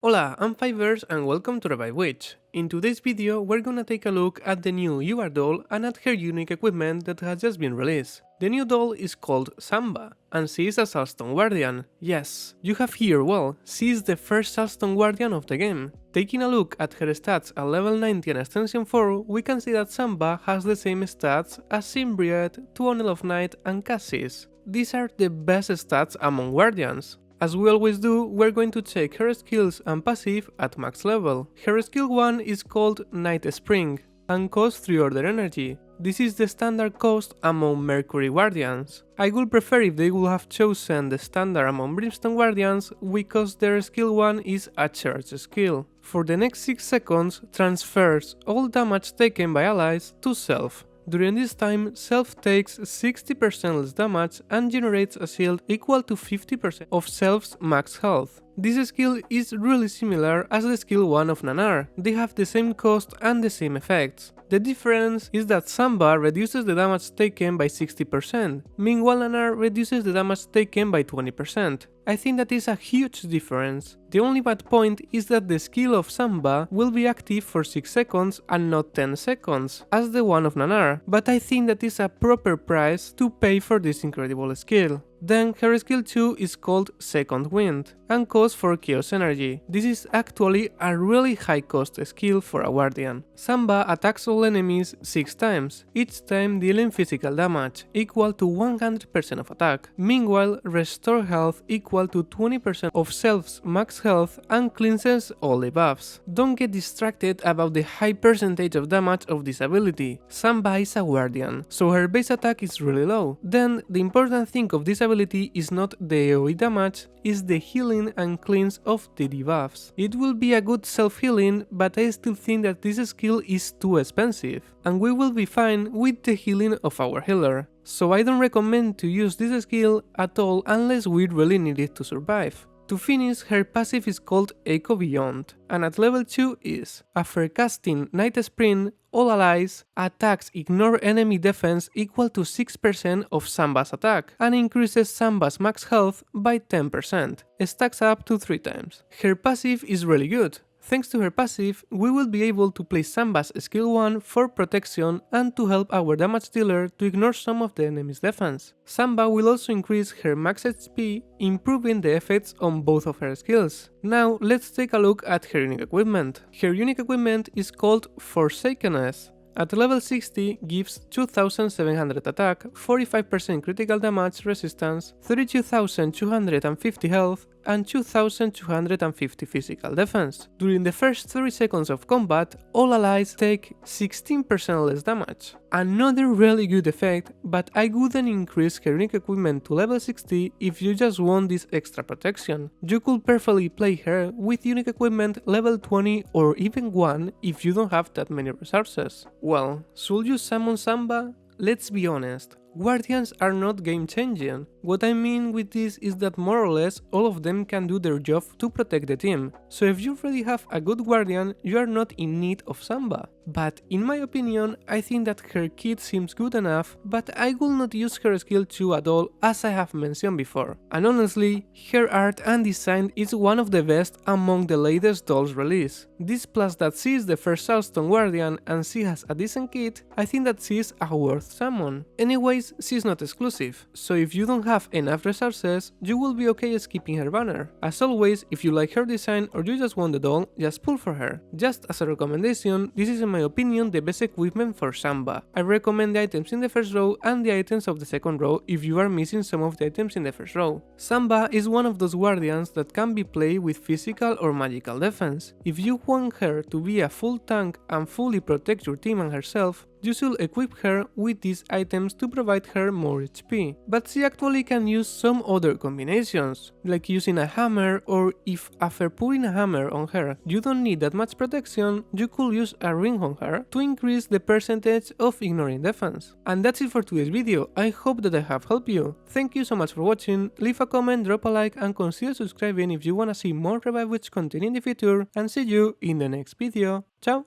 Hola, I'm Fivers and welcome to Revive Witch. In today's video, we're gonna take a look at the new UR doll and at her unique equipment that has just been released. The new doll is called Sanva, and she is a Saltstone Guardian. Yes, you have here well, she is the first Saltstone Guardian of the game. Taking a look at her stats at level 90 and extension 4, we can see that Sanva has the same stats as Symbriet, Tunnel of Night and Cassis. These are the best stats among Guardians. As we always do, we're going to check her skills and passive at max level. Her skill 1 is called Night Spring and costs 3 order energy. This is the standard cost among Mercury Guardians. I would prefer if they would have chosen the standard among Brimstone Guardians because their skill 1 is a charge skill. For the next 6 seconds, transfers all damage taken by allies to self. During this time, Self takes 60% less damage and generates a shield equal to 50% of Self's max health. This skill is really similar as the skill 1 of Nanar. They have the same cost and the same effects. The difference is that Sanva reduces the damage taken by 60%, meanwhile Nanar reduces the damage taken by 20%. I think that is a huge difference. The only bad point is that the skill of Sanva will be active for 6 seconds and not 10 seconds, as the one of Nanar, but I think that is a proper price to pay for this incredible skill. Then her skill 2 is called Second Wind and costs 4 chaos energy. This is actually a really high cost skill for a Guardian. Sanva attacks all enemies 6 times, each time dealing physical damage equal to 100% of attack. Meanwhile, restore health equal to 20% of Self's max health and cleanses all debuffs. Don't get distracted about the high percentage of damage of this ability. Sanva is a Guardian, so her base attack is really low. Then the important thing of this ability is not the AoE damage, is the healing and cleanse of the debuffs. It will be a good self-healing, but I still think that this skill is too expensive, and we will be fine with the healing of our healer. So I don't recommend to use this skill at all unless we really need it to survive. To finish, her passive is called Echo Beyond, and at level 2 is, after casting Night Spring, all allies attacks ignore enemy defense equal to 6% of Sanva's attack, and increases Sanva's max health by 10%, stacks up to 3 times. Her passive is really good. Thanks to her passive, we will be able to play Sanva's skill 1 for protection and to help our damage dealer to ignore some of the enemy's defense. Sanva will also increase her max HP, improving the effects on both of her skills. Now let's take a look at her unique equipment. Her unique equipment is called Forsakenness. At level 60 gives 2700 attack, 45% critical damage resistance, 32,250 health and 2250 physical defense. During the first 30 seconds of combat, all allies take 16% less damage. Another really good effect, but I wouldn't increase her unique equipment to level 60 if you just want this extra protection. You could perfectly play her with unique equipment level 20 or even 1 if you don't have that many resources. Well, should you summon Sanva? Let's be honest, Guardians are not game-changing. What I mean with this is that more or less all of them can do their job to protect the team, so if you already have a good Guardian, you are not in need of Sanva. But in my opinion, I think that her kit seems good enough, but I will not use her skill 2 at all, as I have mentioned before. And honestly, her art and design is one of the best among the latest dolls released. This plus that she is the first Saltstone Guardian and she has a decent kit, I think that she is a worth summon. Anyways, she's not exclusive, so if you don't have enough resources, you will be okay skipping her banner. As always, if you like her design or you just want the doll, just pull for her. Just as a recommendation, this is in my opinion the best equipment for Sanva. I recommend the items in the first row and the items of the second row if you are missing some of the items in the first row. Sanva is one of those guardians that can be played with physical or magical defense. If you want her to be a full tank and fully protect your team and herself, you should equip her with these items to provide her more HP, but she actually can use some other combinations, like using a hammer, or if after putting a hammer on her you don't need that much protection, you could use a ring on her to increase the percentage of ignoring defense. And that's it for today's video. I hope that I have helped you. Thank you so much for watching, leave a comment, drop a like and consider subscribing if you wanna see more Revive Witch content in the future, and see you in the next video. Ciao!